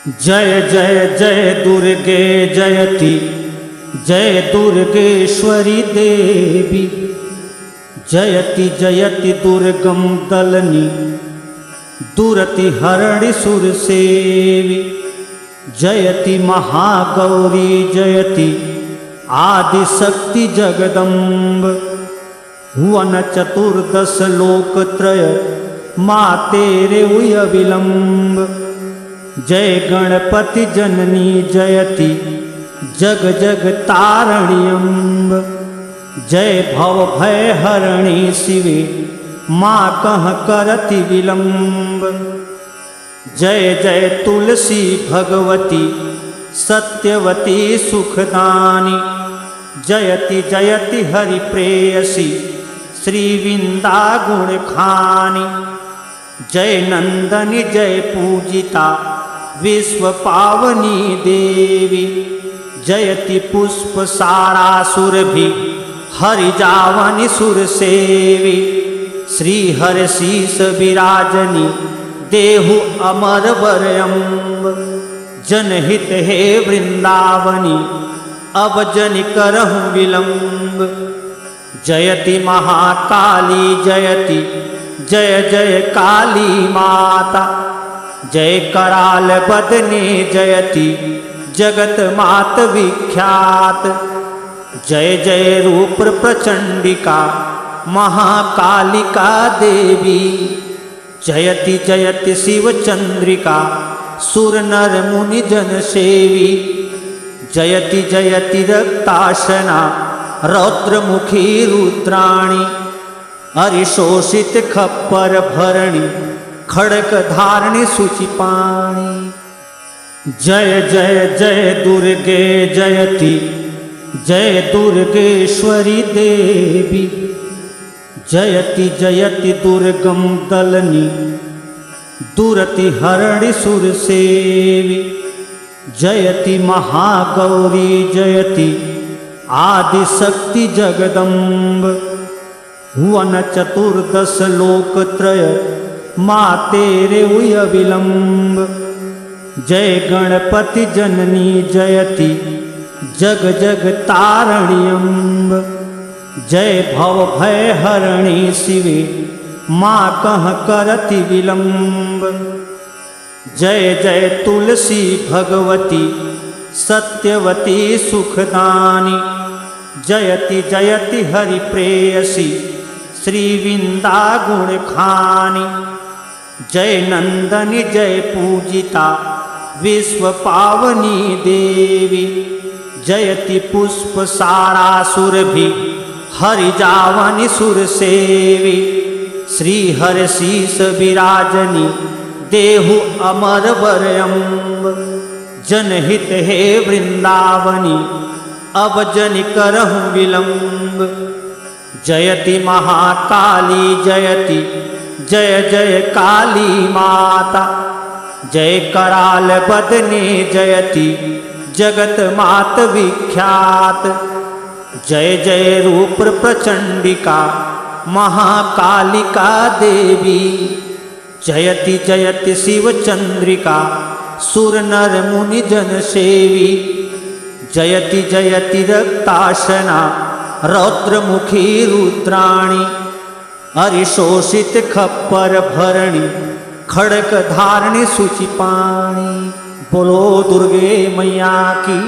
जय जय जय दुर्गे जयति जय दुर्गेश्वरी देवी जयति जयति दुर्गम दलनी दुरति हरणि सुरसेवी जयति महागौरी जयति आदिशक्ति जगदम्ब हुवन चतुर्दश लोकत्रय मातेरे उय विलम्ब जय गणपति जननी जयति जग जग तारणी अम्ब जय भव भय हरणी शिवे माँ कह करति विलम्ब जय जय तुलसी भगवती सत्यवती सुखदानी जयति जयति हरि प्रेयसी श्री विंदा गुण खानी जय नंदनी जय पूजिता विश्व पावनी देवी जयति पुष्प सारासुर भी हरि जावनि सुर सेवी श्री हर शीस विराजनी देहु अमर वरयम्ब जनहित हे वृंदावनी अब जन करहु विलम्ब जयति महाकाली जयति जय जय काली माता जय कराल बदने जयति जगत मात विख्यात जय जय रूप प्रचंडिका महाकालिका देवी जयति जयति शिव चंद्रिका सुर नर मुनि जन सेवी जयति जयति रक्ताशना रौद्रमुखी रुद्राणी हरिशोषित खप्पर भरणी खड़क धारणी शुचिपाणी जय जय जय दुर्गे जयति जय दुर्गेश्वरी देवी जयति जयति दुर्गम दलनी दुरति हरणि सुरसेवी जयति महागौरी जयति आदिशक्ति जगदम्ब हुवन चतुर्दश लोकत्रय मातेरे उय विलम्ब जय गणपति जननी जयति जग जग तारणी अम्ब जय भव भय हरणी शिवे माँ कह करति विलम्ब जय जय तुलसी भगवती सत्यवती सुखदानी जयति जयति हरि प्रेयसी श्री विंदा गुण खानी जय नंदनी जय पूजिता विश्व पावनी देवी जयति पुष्प सारासुर भी हरि जावनि सुर सेवी श्री हर शीस विराजनी देहु अमर वरयम्ब जनहित हे वृंदावनी अब जन करहु विलम्ब जयति महाकाली जयति जय जय काली माता जय कराल बदने जयति जगत मात विख्यात जय जय रूप प्रचंडिका महाकालिका देवी जयति जयति शिव चंद्रिका सुर नर मुनि जन सेवी जयति जयति रक्ताशना रौद्रमुखी रुद्राणी हरिशोषित खप्पर भरणी खड़क धारणी शुचिपाणी बोलो दुर्गे मैया की।